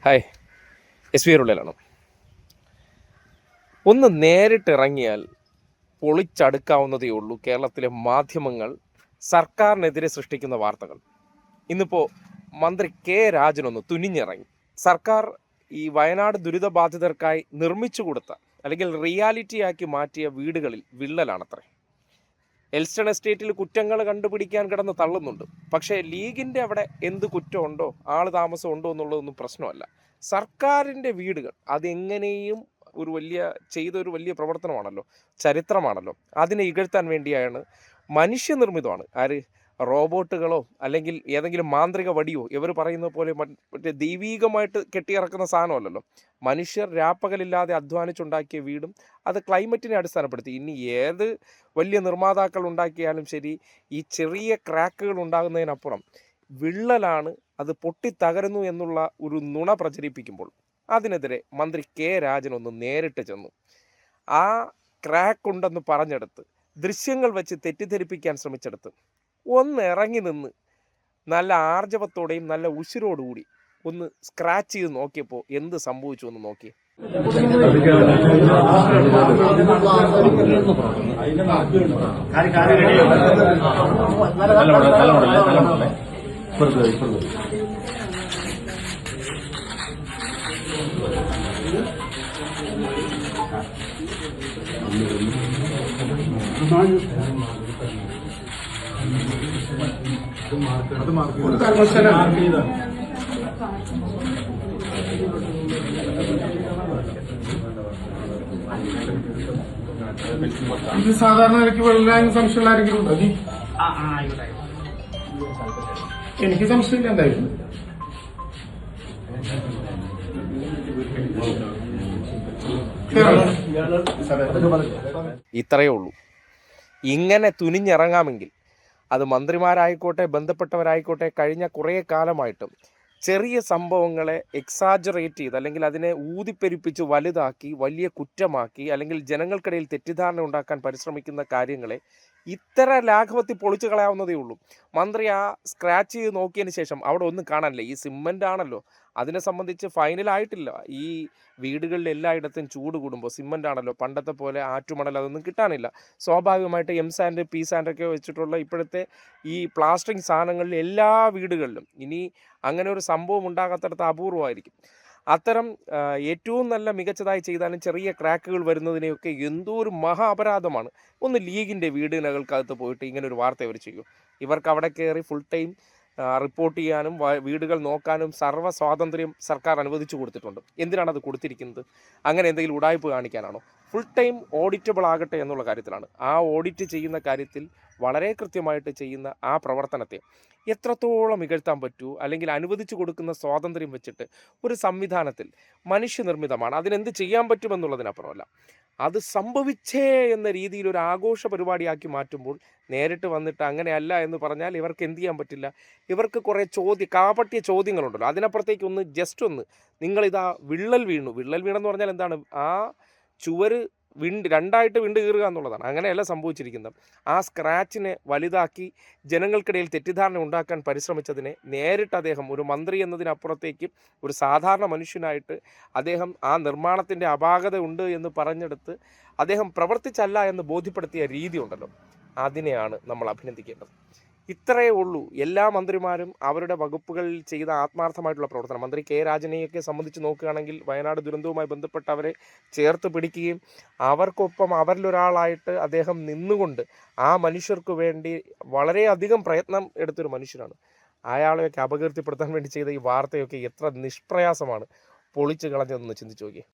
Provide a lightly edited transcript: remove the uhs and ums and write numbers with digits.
Hi, S V ഉള്ളിലാണ്. ഒന്ന് നേരിട്ടിറങ്ങിയാൽ പൊളിച്ചടുക്കാവുന്നതേ ഉള്ളൂ കേരളത്തിലെ മാധ്യമങ്ങൾ സർക്കാരിനെതിരെ സൃഷ്ടിക്കുന്ന വാർത്തകൾ. ഇന്നിപ്പോൾ മന്ത്രി കെ രാജനൊന്ന് തുനിഞ്ഞിറങ്ങി. സർക്കാർ ഈ വയനാട് ദുരിതബാധിതർക്കായി നിർമ്മിച്ചു കൊടുത്ത അല്ലെങ്കിൽ റിയാലിറ്റി ആക്കി മാറ്റിയ വീടുകളിൽ വിള്ളലാണത്രേ. എൽസ്റ്റൺ എസ്റ്റേറ്റിൽ കുറ്റങ്ങൾ കണ്ടുപിടിക്കാൻ കിടന്ന് തള്ളുന്നുണ്ട്. പക്ഷേ ലീഗിൻ്റെ അവിടെ എന്ത് കുറ്റമുണ്ടോ, ആൾ താമസം ഉണ്ടോ എന്നുള്ളതൊന്നും പ്രശ്നമല്ല. സർക്കാരിൻ്റെ വീടുകൾ അതെങ്ങനെയും ചെയ്തൊരു വലിയ പ്രവർത്തനമാണല്ലോ, ചരിത്രമാണല്ലോ. അതിനെ ഇകഴ്ത്താൻ വേണ്ടിയാണ് മനുഷ്യനിർമ്മിതമാണ്. റോബോട്ടുകളോ അല്ലെങ്കിൽ ഏതെങ്കിലും മാന്ത്രിക വടിയോ ഇവർ പറയുന്ന പോലെ മറ്റേ ദൈവീകമായിട്ട് കെട്ടിയിറക്കുന്ന സാധനമല്ലല്ലോ. മനുഷ്യർ രാപ്പകലില്ലാതെ അധ്വാനിച്ചുണ്ടാക്കിയ വീടും അത് ക്ലൈമറ്റിനെ അടിസ്ഥാനപ്പെടുത്തി. ഇനി ഏത് വലിയ നിർമ്മാതാക്കൾ ഉണ്ടാക്കിയാലും ശരി, ഈ ചെറിയ ക്രാക്കുകൾ ഉണ്ടാകുന്നതിനപ്പുറം വിള്ളലാണ്, അത് പൊട്ടിത്തകരുന്നു എന്നുള്ള ഒരു നുണ പ്രചരിപ്പിക്കുമ്പോൾ അതിനെതിരെ മന്ത്രി കെ രാജൻ ഒന്ന് നേരിട്ട് ചെന്നു. ആ ക്രാക്ക് ഉണ്ടെന്ന് പറഞ്ഞെടുത്ത് ദൃശ്യങ്ങൾ വെച്ച് തെറ്റിദ്ധരിപ്പിക്കാൻ ശ്രമിച്ചെടുത്ത് ഒന്ന് ഇറങ്ങി നിന്ന് നല്ല ആർജവത്തോടെയും നല്ല ഉശിരോടുകൂടി ഒന്ന് സ്ക്രാച്ച് ചെയ്ത് നോക്കിയപ്പോൾ എന്ത് സംഭവിച്ചു എന്ന് നോക്കി. ഇത് സാധാരണ എനിക്ക് വെള്ളം സംശയമുള്ള ആരെങ്കിലും ഉണ്ടോ? എനിക്ക് സംശയമില്ല. എന്തായിരുന്നു ഇത്രയേ ഉള്ളൂ. ഇങ്ങനെ തുനിഞ്ഞിറങ്ങാമെങ്കിൽ അത് മന്ത്രിമാരായിക്കോട്ടെ ബന്ധപ്പെട്ടവരായിക്കോട്ടെ കഴിഞ്ഞ കുറേ കാലമായിട്ടും ചെറിയ സംഭവങ്ങളെ എക്സാജറേറ്റ് ചെയ്ത് അല്ലെങ്കിൽ അതിനെ ഊതിപ്പെരുപ്പിച്ച് വലുതാക്കി വലിയ കുറ്റമാക്കി അല്ലെങ്കിൽ ജനങ്ങൾക്കിടയിൽ തെറ്റിദ്ധാരണ ഉണ്ടാക്കാൻ പരിശ്രമിക്കുന്ന കാര്യങ്ങളെ ഇത്ര ലാഘവത്തിൽ പൊളിച്ചു കളയാവുന്നതേ ഉള്ളൂ. മന്ത്രി ആ സ്ക്രാച്ച് ചെയ്ത് നോക്കിയതിന് ശേഷം അവിടെ ഒന്നും കാണാനില്ല. ഈ സിമൻ്റ് ആണല്ലോ, അതിനെ സംബന്ധിച്ച് ഫൈനലായിട്ടില്ല. ഈ വീടുകളിൽ എല്ലായിടത്തും ചൂട് കൂടുമ്പോൾ സിമൻ്റ് ആണല്ലോ, പണ്ടത്തെ പോലെ ആറ്റുമണൽ അതൊന്നും കിട്ടാനില്ല. സ്വാഭാവികമായിട്ട് എം സാൻഡ് പി സാൻഡൊക്കെ വെച്ചിട്ടുള്ള ഇപ്പോഴത്തെ ഈ പ്ലാസ്റ്ററിങ് സാധനങ്ങളിൽ എല്ലാ വീടുകളിലും ഇനി അങ്ങനെ ഒരു സംഭവം ഉണ്ടാകാത്തടത്ത് അപൂർവമായിരിക്കും. അത്തരം ഏറ്റവും നല്ല മികച്ചതായി ചെയ്താലും ചെറിയ ക്രാക്കുകൾ വരുന്നതിനെയൊക്കെ എന്തോ ഒരു മഹാ അപരാധമാണ്. ഒന്ന് ലീഗിൻ്റെ വീടിനകൾക്കകത്ത് പോയിട്ട് ഇങ്ങനെ ഒരു വാർത്ത അവർ ചെയ്യും. ഇവർക്ക് അവിടെ കയറി ഫുൾ ടൈം റിപ്പോർട്ട് ചെയ്യാനും വീടുകൾ നോക്കാനും സർവ്വ സ്വാതന്ത്ര്യം സർക്കാർ അനുവദിച്ചു കൊടുത്തിട്ടുണ്ട്. എന്തിനാണ് അത് കൊടുത്തിരിക്കുന്നത്? അങ്ങനെ എന്തെങ്കിലും ഉടായ്പ കാണിക്കാനാണോ? ഫുൾ ടൈം ഓഡിറ്റബിൾ ആകട്ടെ എന്നുള്ള കാര്യത്തിലാണ്. ആ ഓഡിറ്റ് ചെയ്യുന്ന കാര്യത്തിൽ വളരെ കൃത്യമായിട്ട് ചെയ്യുന്ന ആ പ്രവർത്തനത്തെ എത്രത്തോളം ഇകഴ്ത്താൻ പറ്റൂ, അല്ലെങ്കിൽ അനുവദിച്ചു കൊടുക്കുന്ന സ്വാതന്ത്ര്യം വെച്ചിട്ട് ഒരു സംവിധാനത്തിൽ മനുഷ്യനിർമ്മിതമാണ്, അതിനെന്ത് ചെയ്യാൻ പറ്റുമെന്നുള്ളതിനപ്പുറമല്ല, അത് സംഭവിച്ചേ എന്ന രീതിയിൽ ഒരു ആഘോഷ പരിപാടിയാക്കി മാറ്റുമ്പോൾ നേരിട്ട് വന്നിട്ട് അങ്ങനെയല്ല എന്ന് പറഞ്ഞാൽ ഇവർക്ക് എന്ത് ചെയ്യാൻ പറ്റില്ല. ഇവർക്ക് കുറേ കാപട്യ ചോദ്യങ്ങളുണ്ടല്ലോ, അതിനപ്പുറത്തേക്ക് ഒന്ന് ജസ്റ്റ് ഒന്ന് നിങ്ങളിതാ വിള്ളൽ വീണെന്ന് പറഞ്ഞാൽ എന്താണ്? ആ ചുവര് രണ്ടായിട്ട് വിണ്ട് കീറുക എന്നുള്ളതാണ്. അങ്ങനെയല്ല സംഭവിച്ചിരിക്കുന്നത്. ആ സ്ക്രാച്ചിനെ വലുതാക്കി ജനങ്ങൾക്കിടയിൽ തെറ്റിദ്ധാരണ ഉണ്ടാക്കാൻ പരിശ്രമിച്ചതിനെ നേരിട്ട് അദ്ദേഹം ഒരു മന്ത്രി എന്നതിനപ്പുറത്തേക്ക് ഒരു സാധാരണ മനുഷ്യനായിട്ട് അദ്ദേഹം ആ നിർമ്മാണത്തിൻ്റെ അപാകത ഉണ്ട് എന്ന് പറഞ്ഞെടുത്ത് അദ്ദേഹം പ്രവർത്തിച്ചല്ല എന്ന് ബോധ്യപ്പെടുത്തിയ രീതി ഉണ്ടല്ലോ, അതിനെയാണ് നമ്മൾ അഭിനന്ദിക്കേണ്ടത്. ഇത്രയേ ഉള്ളൂ. എല്ലാ മന്ത്രിമാരും അവരുടെ വകുപ്പുകളിൽ ചെയ്ത ആത്മാർത്ഥമായിട്ടുള്ള പ്രവർത്തനം, മന്ത്രി കെ രാജനെയൊക്കെ സംബന്ധിച്ച് നോക്കുകയാണെങ്കിൽ വയനാട് ദുരന്തവുമായി ബന്ധപ്പെട്ട് അവരെ ചേർത്ത് പിടിക്കുകയും അവർക്കൊപ്പം അവരിലൊരാളായിട്ട് അദ്ദേഹം നിന്നുകൊണ്ട് ആ മനുഷ്യർക്ക് വേണ്ടി വളരെയധികം പ്രയത്നം എടുത്തൊരു മനുഷ്യനാണ്. അയാളെയൊക്കെ അപകീർത്തിപ്പെടുത്താൻ വേണ്ടി ചെയ്ത ഈ വാർത്തയൊക്കെ എത്ര നിഷ്പ്രയാസമാണ് പൊളിച്ചു കളഞ്ഞതെന്ന് ചിന്തിച്ചു നോക്കിയേ.